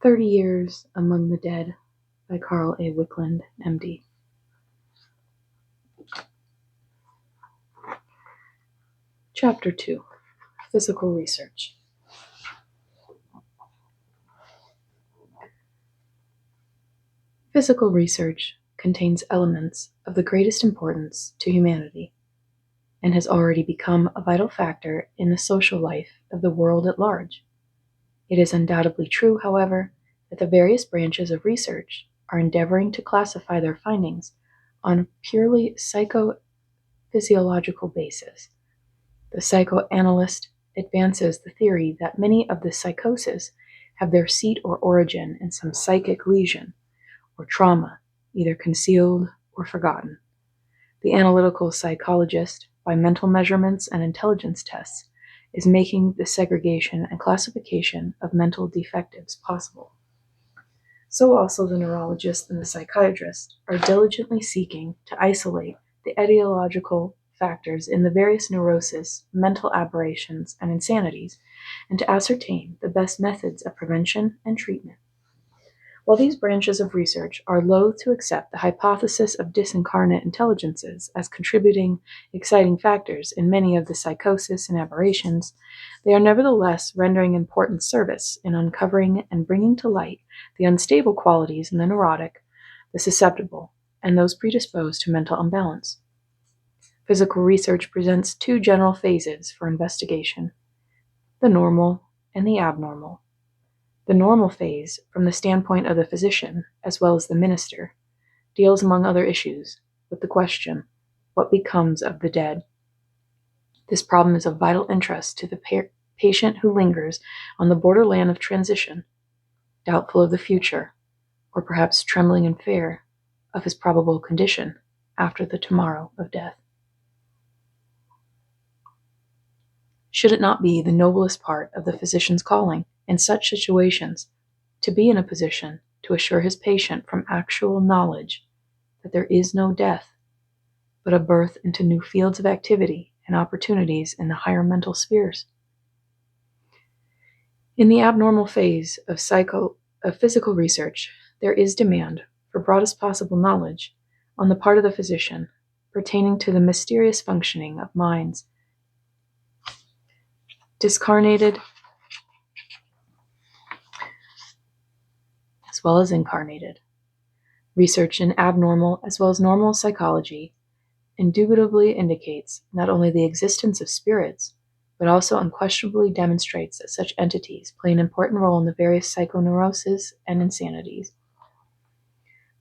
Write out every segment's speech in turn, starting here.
30 Years Among the Dead by Carl A. Wickland, M.D. Chapter 2. Physical Research. Physical research contains elements of the greatest importance to humanity and has already become a vital factor in the social life of the world at large. It is undoubtedly true, however, that the various branches of research are endeavoring to classify their findings on a purely psychophysiological basis. The psychoanalyst advances the theory that many of the psychoses have their seat or origin in some psychic lesion or trauma, either concealed or forgotten. The analytical psychologist, by mental measurements and intelligence tests, is making the segregation and classification of mental defectives possible. So also the neurologist and the psychiatrist are diligently seeking to isolate the etiological factors in the various neuroses, mental aberrations, and insanities, and to ascertain the best methods of prevention and treatment. While these branches of research are loath to accept the hypothesis of disincarnate intelligences as contributing exciting factors in many of the psychosis and aberrations, they are nevertheless rendering important service in uncovering and bringing to light the unstable qualities in the neurotic, the susceptible, and those predisposed to mental imbalance. Physical research presents two general phases for investigation: the normal and the abnormal. The normal phase, from the standpoint of the physician, as well as the minister, deals, among other issues, with the question, what becomes of the dead? This problem is of vital interest to the patient who lingers on the borderland of transition, doubtful of the future, or perhaps trembling in fear of his probable condition after the tomorrow of death. Should it not be the noblest part of the physician's calling, in such situations, to be in a position to assure his patient from actual knowledge that there is no death, but a birth into new fields of activity and opportunities in the higher mental spheres? In the abnormal phase of physical research, there is demand for broadest possible knowledge on the part of the physician pertaining to the mysterious functioning of minds discarnated as well as incarnated. Research in abnormal as well as normal psychology indubitably indicates not only the existence of spirits, but also unquestionably demonstrates that such entities play an important role in the various psychoneuroses and insanities.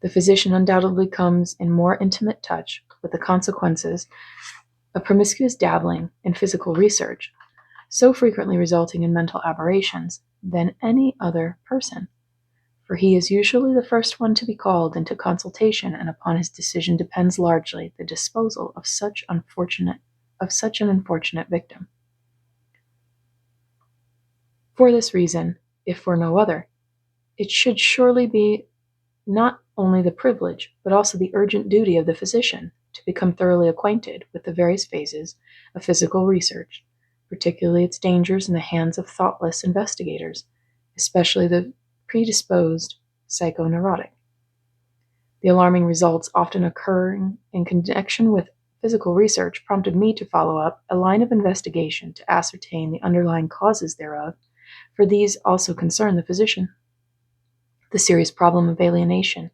The physician undoubtedly comes in more intimate touch with the consequences of promiscuous dabbling in physical research, so frequently resulting in mental aberrations, than any other person, for he is usually the first one to be called into consultation, and upon his decision depends largely the disposal of such an unfortunate victim. For this reason, if for no other, it should surely be not only the privilege, but also the urgent duty of the physician to become thoroughly acquainted with the various phases of physical research, particularly its dangers in the hands of thoughtless investigators, especially the predisposed psychoneurotic. The alarming results often occurring in connection with physical research prompted me to follow up a line of investigation to ascertain the underlying causes thereof, for these also concern the physician. The serious problem of alienation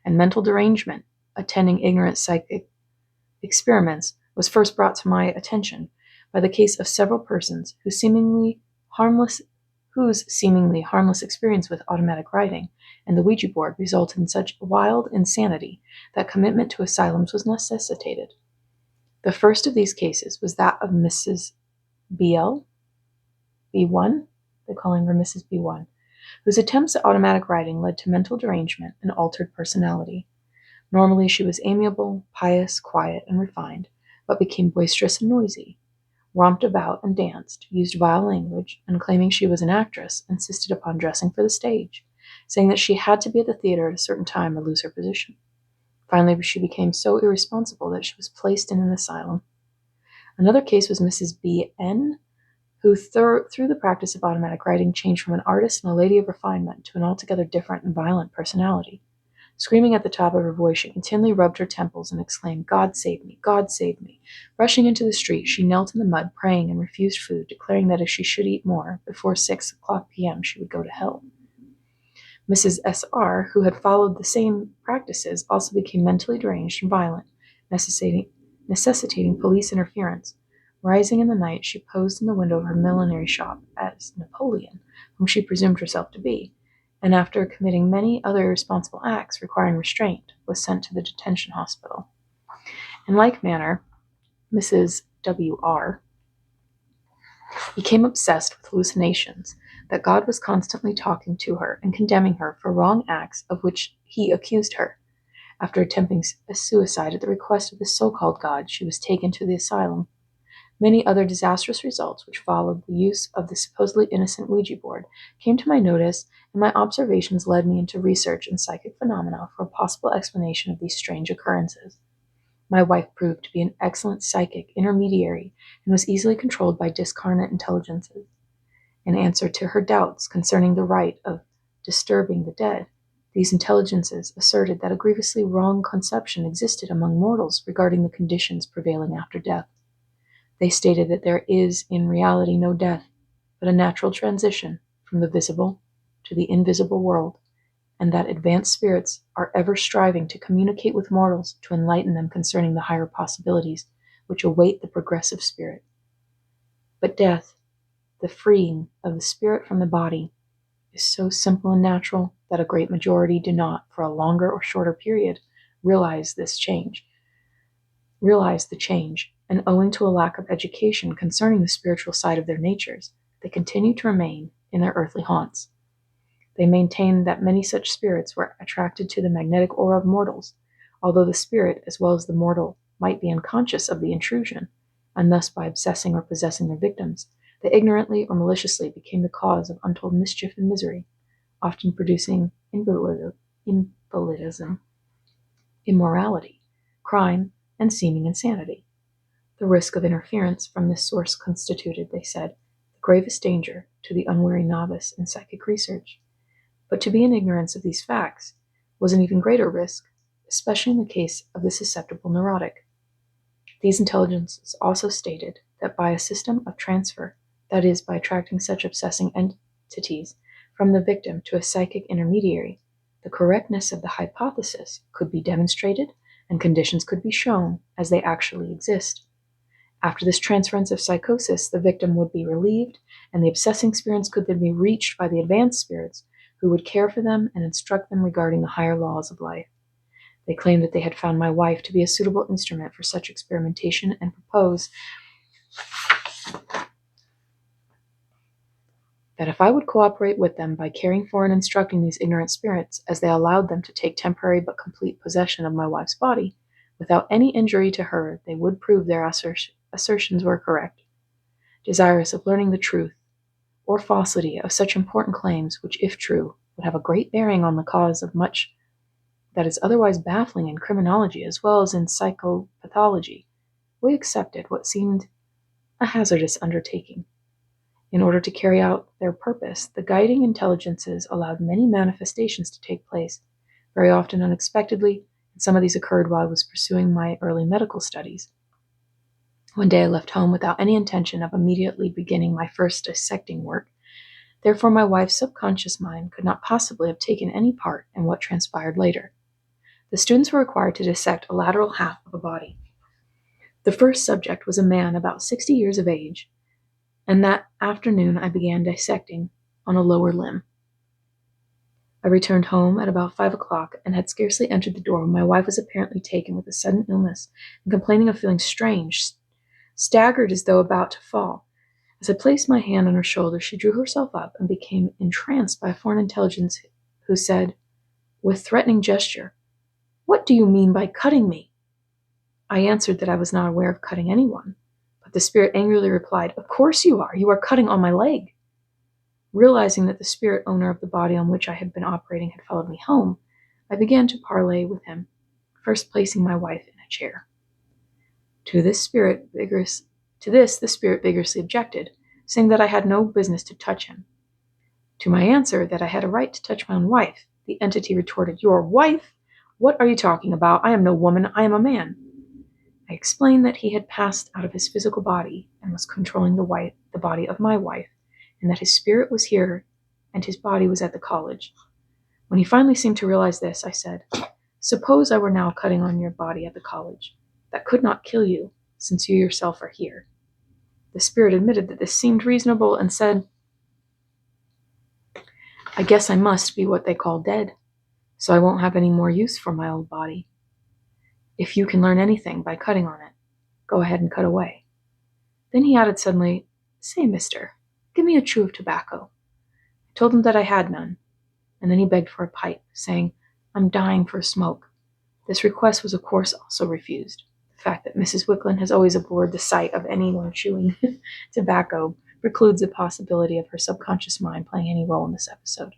and mental derangement attending ignorant psychic experiments was first brought to my attention by the case of several persons whose seemingly harmless experience with automatic writing and the Ouija board resulted in such wild insanity that commitment to asylums was necessitated. The first of these cases was that of Mrs. B1, they're calling her Mrs. B1, whose attempts at automatic writing led to mental derangement and altered personality. Normally she was amiable, pious, quiet, and refined, but became boisterous and noisy, romped about and danced, used vile language, and claiming she was an actress, insisted upon dressing for the stage, saying that she had to be at the theater at a certain time or lose her position. Finally, she became so irresponsible that she was placed in an asylum. Another case was Mrs. B.N., who through the practice of automatic writing changed from an artist and a lady of refinement to an altogether different and violent personality. Screaming at the top of her voice, she continually rubbed her temples and exclaimed, "God save me! God save me!" Rushing into the street, she knelt in the mud, praying, and refused food, declaring that if she should eat more before 6 o'clock p.m., she would go to hell. Mrs. S.R., who had followed the same practices, also became mentally deranged and violent, necessitating police interference. Rising in the night, she posed in the window of her millinery shop as Napoleon, whom she presumed herself to be, and after committing many other irresponsible acts requiring restraint, was sent to the detention hospital. In like manner, Mrs. W.R. became obsessed with hallucinations that God was constantly talking to her and condemning her for wrong acts of which he accused her. After attempting suicide at the request of the so-called God, she was taken to the asylum. Many other disastrous results which followed the use of the supposedly innocent Ouija board came to my notice, and my observations led me into research in psychic phenomena for a possible explanation of these strange occurrences. My wife proved to be an excellent psychic intermediary and was easily controlled by discarnate intelligences. In answer to her doubts concerning the right of disturbing the dead, these intelligences asserted that a grievously wrong conception existed among mortals regarding the conditions prevailing after death. They stated that there is in reality no death, but a natural transition from the visible to the invisible world, and that advanced spirits are ever striving to communicate with mortals to enlighten them concerning the higher possibilities which await the progressive spirit. But death, the freeing of the spirit from the body, is so simple and natural that a great majority do not, for a longer or shorter period, realize the change, and owing to a lack of education concerning the spiritual side of their natures, they continue to remain in their earthly haunts. They maintain that many such spirits were attracted to the magnetic aura of mortals, although the spirit as well as the mortal might be unconscious of the intrusion, and thus by obsessing or possessing their victims, they ignorantly or maliciously became the cause of untold mischief and misery, often producing invalidism, immorality, crime, and seeming insanity. The risk of interference from this source constituted, they said, the gravest danger to the unwary novice in psychic research. But to be in ignorance of these facts was an even greater risk, especially in the case of the susceptible neurotic. These intelligences also stated that by a system of transfer, that is, by attracting such obsessing entities from the victim to a psychic intermediary, the correctness of the hypothesis could be demonstrated and conditions could be shown as they actually exist. After this transference of psychosis, the victim would be relieved, and the obsessing spirits could then be reached by the advanced spirits who would care for them and instruct them regarding the higher laws of life. They claimed that they had found my wife to be a suitable instrument for such experimentation and proposed that if I would cooperate with them by caring for and instructing these ignorant spirits as they allowed them to take temporary but complete possession of my wife's body, without any injury to her, they would prove their assertions were correct. Desirous of learning the truth or falsity of such important claims, which, if true, would have a great bearing on the cause of much that is otherwise baffling in criminology as well as in psychopathology, we accepted what seemed a hazardous undertaking. In order to carry out their purpose, the guiding intelligences allowed many manifestations to take place, very often unexpectedly, and some of these occurred while I was pursuing my early medical studies. One day I left home without any intention of immediately beginning my first dissecting work. Therefore, my wife's subconscious mind could not possibly have taken any part in what transpired later. The students were required to dissect a lateral half of a body. The first subject was a man about 60 years of age, and that afternoon I began dissecting on a lower limb. I returned home at about 5 o'clock and had scarcely entered the door when my wife was apparently taken with a sudden illness and complaining of feeling strange, staggered as though about to fall. As I placed my hand on her shoulder, she drew herself up and became entranced by a foreign intelligence who said, with threatening gesture, "What do you mean by cutting me?" I answered that I was not aware of cutting anyone, but the spirit angrily replied, "Of course you are. You are cutting on my leg." Realizing that the spirit owner of the body on which I had been operating had followed me home, I began to parley with him, first placing my wife in a chair. To this the spirit vigorously objected, saying that I had no business to touch him. To my answer that I had a right to touch my own wife, the entity retorted, "Your wife? What are you talking about? I am no woman, I am a man." I explained that he had passed out of his physical body and was controlling the body of my wife, and that his spirit was here and his body was at the college. When he finally seemed to realize this, I said, "Suppose I were now cutting on your body at the college. That could not kill you, since you yourself are here." The spirit admitted that this seemed reasonable and said, "I guess I must be what they call dead, so I won't have any more use for my old body. If you can learn anything by cutting on it, go ahead and cut away." Then he added suddenly, "Say, mister, give me a chew of tobacco." I told him that I had none, and then he begged for a pipe, saying, "I'm dying for a smoke." This request was of course also refused. The fact that Mrs. Wicklund has always abhorred the sight of anyone chewing tobacco precludes the possibility of her subconscious mind playing any role in this episode.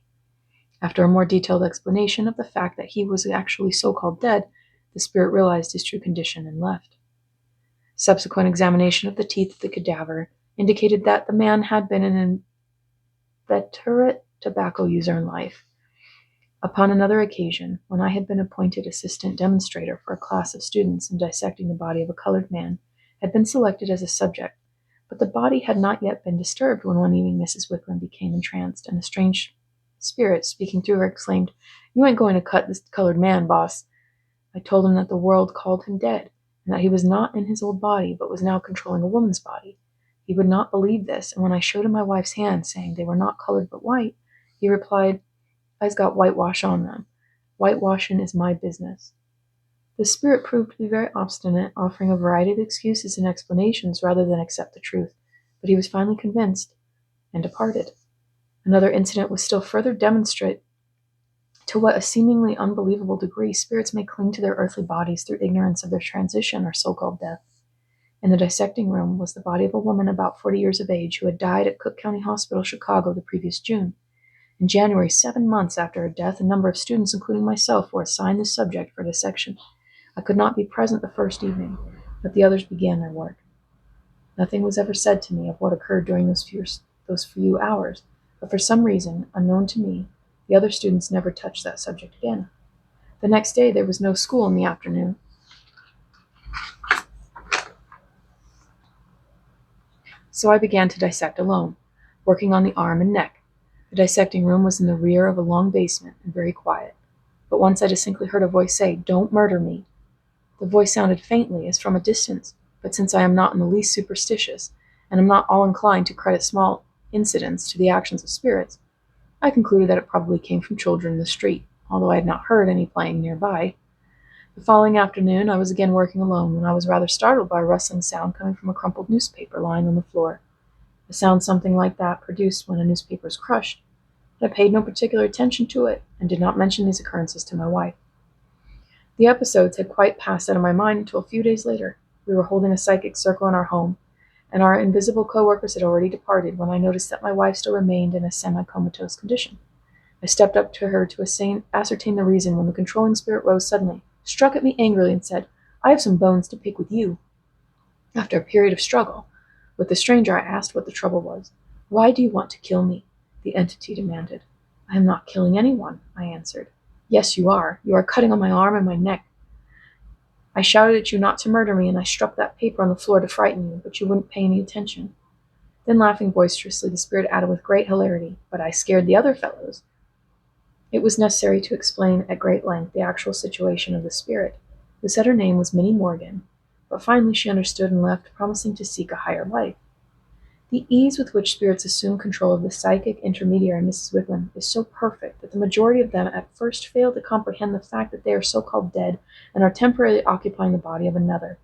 After a more detailed explanation of the fact that he was actually so-called dead, the spirit realized his true condition and left. Subsequent examination of the teeth of the cadaver indicated that the man had been an inveterate tobacco user in life. Upon another occasion, when I had been appointed assistant demonstrator for a class of students in dissecting the body of a colored man, had been selected as a subject, but the body had not yet been disturbed when one evening Mrs. Wicklund became entranced, and a strange spirit, speaking through her, exclaimed, "You ain't going to cut this colored man, boss." I told him that the world called him dead, and that he was not in his old body, but was now controlling a woman's body. He would not believe this, and when I showed him my wife's hands, saying they were not colored but white, he replied, "I's got whitewash on them. Whitewashing is my business." The spirit proved to be very obstinate, offering a variety of excuses and explanations rather than accept the truth, but he was finally convinced and departed. Another incident was still further demonstrate to what a seemingly unbelievable degree spirits may cling to their earthly bodies through ignorance of their transition or so-called death. In the dissecting room was the body of a woman about 40 years of age who had died at Cook County Hospital, Chicago, the previous June. In January, 7 months after her death, a number of students, including myself, were assigned this subject for dissection. I could not be present the first evening, but the others began their work. Nothing was ever said to me of what occurred during those few hours, but for some reason, unknown to me, the other students never touched that subject again. The next day, there was no school in the afternoon. So I began to dissect alone, working on the arm and neck. The dissecting room was in the rear of a long basement and very quiet. But once I distinctly heard a voice say, "Don't murder me." The voice sounded faintly, as from a distance, but since I am not in the least superstitious, and am not all inclined to credit small incidents to the actions of spirits, I concluded that it probably came from children in the street, although I had not heard any playing nearby. The following afternoon I was again working alone when I was rather startled by a rustling sound coming from a crumpled newspaper lying on the floor. A sound something like that produced when a newspaper is crushed, but I paid no particular attention to it and did not mention these occurrences to my wife. The episodes had quite passed out of my mind until a few days later. We were holding a psychic circle in our home, and our invisible co-workers had already departed when I noticed that my wife still remained in a semi-comatose condition. I stepped up to her to ascertain the reason when the controlling spirit rose suddenly, struck at me angrily, and said, "I have some bones to pick with you." After a period of struggle with the stranger, I asked what the trouble was. "Why do you want to kill me?" the entity demanded. "I am not killing anyone," I answered. "Yes, you are. You are cutting on my arm and my neck. I shouted at you not to murder me, and I struck that paper on the floor to frighten you, but you wouldn't pay any attention." Then, laughing boisterously, the spirit added with great hilarity, "But I scared the other fellows." It was necessary to explain at great length the actual situation of the spirit, who said her name was Minnie Morgan, but finally she understood and left, promising to seek a higher life. The ease with which spirits assume control of the psychic intermediary, Mrs. Wicklund, is so perfect that the majority of them at first fail to comprehend the fact that they are so-called dead and are temporarily occupying the body of another.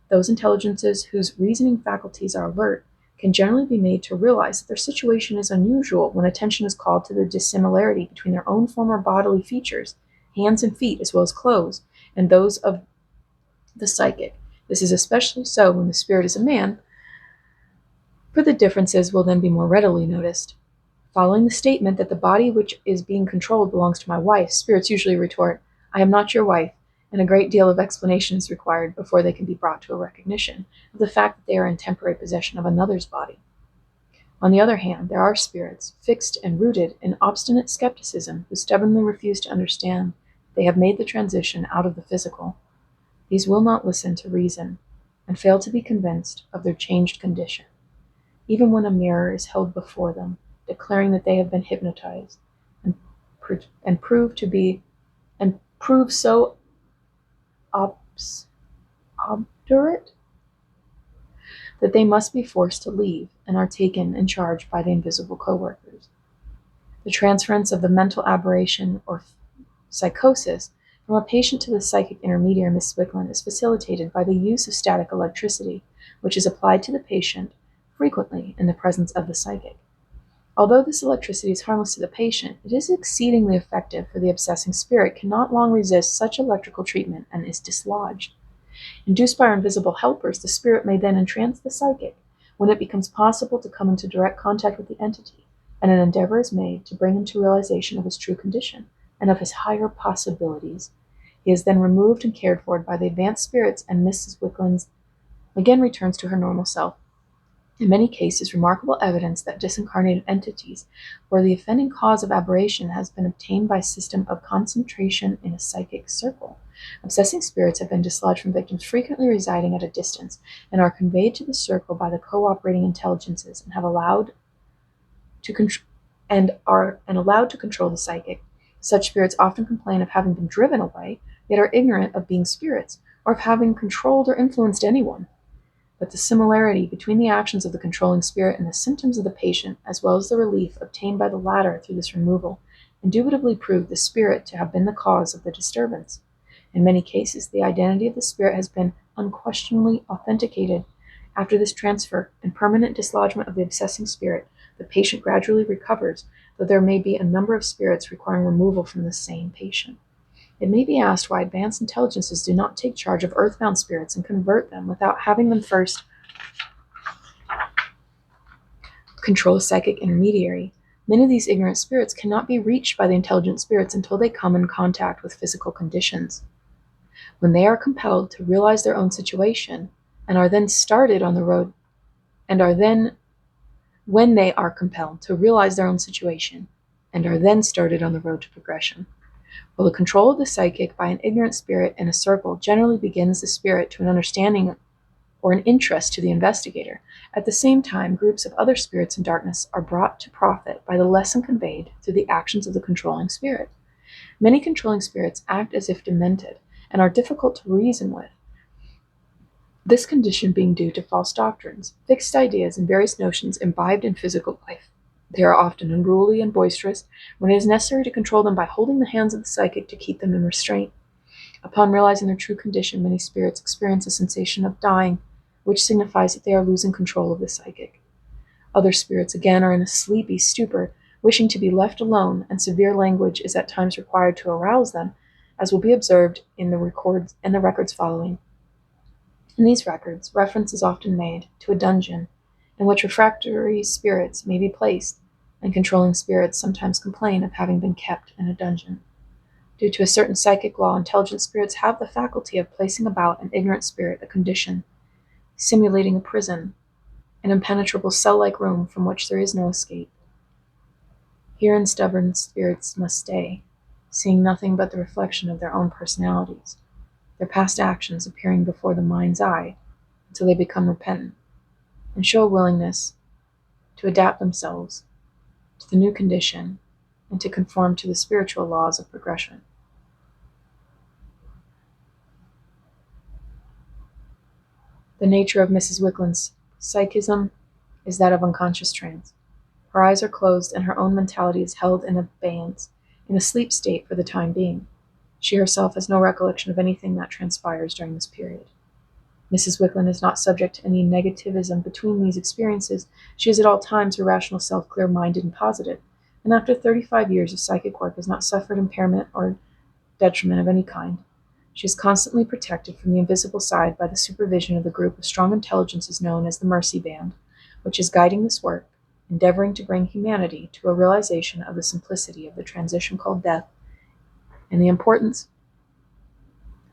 Those intelligences whose reasoning faculties are alert can generally be made to realize that their situation is unusual when attention is called to the dissimilarity between their own former bodily features, hands and feet as well as clothes, and those of the psychic. This is especially so when the spirit is a man, for the differences will then be more readily noticed. Following the statement that the body which is being controlled belongs to my wife, spirits usually retort, "I am not your wife," and a great deal of explanation is required before they can be brought to a recognition of the fact that they are in temporary possession of another's body. On the other hand, there are spirits, fixed and rooted in obstinate skepticism, who stubbornly refuse to understand they have made the transition out of the physical. These will not listen to reason, and fail to be convinced of their changed condition, even when a mirror is held before them, declaring that they have been hypnotized, and, and prove so obdurate that they must be forced to leave and are taken in charge by the invisible coworkers. The transference of the mental aberration or psychosis from a patient to the psychic intermediary, Miss Wicklund, is facilitated by the use of static electricity, which is applied to the patient frequently in the presence of the psychic. Although this electricity is harmless to the patient, it is exceedingly effective, for the obsessing spirit cannot long resist such electrical treatment and is dislodged. Induced by our invisible helpers, the spirit may then entrance the psychic, when it becomes possible to come into direct contact with the entity, and an endeavor is made to bring him to realization of his true condition and of his higher possibilities. He is then removed and cared for by the advanced spirits, and Mrs. Wicklund again returns to her normal self. In many cases, remarkable evidence that disincarnated entities were the offending cause of aberration has been obtained by a system of concentration in a psychic circle. Obsessing spirits have been dislodged from victims frequently residing at a distance, and are conveyed to the circle by the cooperating intelligences, and allowed to control the psychic. Such spirits often complain of having been driven away, yet are ignorant of being spirits, or of having controlled or influenced anyone. But the similarity between the actions of the controlling spirit and the symptoms of the patient, as well as the relief obtained by the latter through this removal, indubitably prove the spirit to have been the cause of the disturbance. In many cases, the identity of the spirit has been unquestionably authenticated. After this transfer and permanent dislodgement of the obsessing spirit, the patient gradually recovers, though there may be a number of spirits requiring removal from the same patient. It may be asked why advanced intelligences do not take charge of earthbound spirits and convert them without having them first control a psychic intermediary. Many of these ignorant spirits cannot be reached by the intelligent spirits until they come in contact with physical conditions. When they are compelled to realize their own situation and are then started on the road and are then when they are compelled to realize their own situation and are then started on the road to progression. While the control of the psychic by an ignorant spirit in a circle generally begins the spirit to an understanding or an interest to the investigator, at the same time, groups of other spirits in darkness are brought to profit by the lesson conveyed through the actions of the controlling spirit. Many controlling spirits act as if demented and are difficult to reason with. This condition being due to false doctrines, fixed ideas, and various notions imbibed in physical life. They are often unruly and boisterous when it is necessary to control them by holding the hands of the psychic to keep them in restraint. Upon realizing their true condition, many spirits experience a sensation of dying, which signifies that they are losing control of the psychic. Other spirits again are in a sleepy stupor, wishing to be left alone, and severe language is at times required to arouse them, as will be observed in the records following. In these records, reference is often made to a dungeon in which refractory spirits may be placed, and controlling spirits sometimes complain of having been kept in a dungeon. Due to a certain psychic law, intelligent spirits have the faculty of placing about an ignorant spirit a condition, simulating a prison, an impenetrable cell-like room from which there is no escape. Herein stubborn spirits must stay, seeing nothing but the reflection of their own personalities, their past actions appearing before the mind's eye until they become repentant and show a willingness to adapt themselves to the new condition and to conform to the spiritual laws of progression. The nature of Mrs. Wicklund's psychism is that of unconscious trance. Her eyes are closed and her own mentality is held in abeyance, in a sleep state for the time being. She herself has no recollection of anything that transpires during this period. Mrs. Wicklund is not subject to any negativism between these experiences. She is at all times her rational self, clear-minded and positive, and after 35 years of psychic work has not suffered impairment or detriment of any kind. She is constantly protected from the invisible side by the supervision of the group of strong intelligences known as the Mercy Band, which is guiding this work, endeavoring to bring humanity to a realization of the simplicity of the transition called death and the importance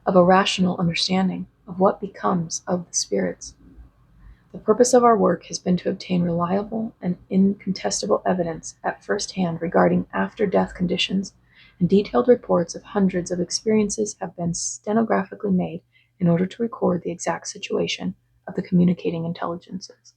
of a rational understanding of what becomes of the spirits. The purpose of our work has been to obtain reliable and incontestable evidence at first hand regarding after-death conditions, and detailed reports of hundreds of experiences have been stenographically made in order to record the exact situation of the communicating intelligences.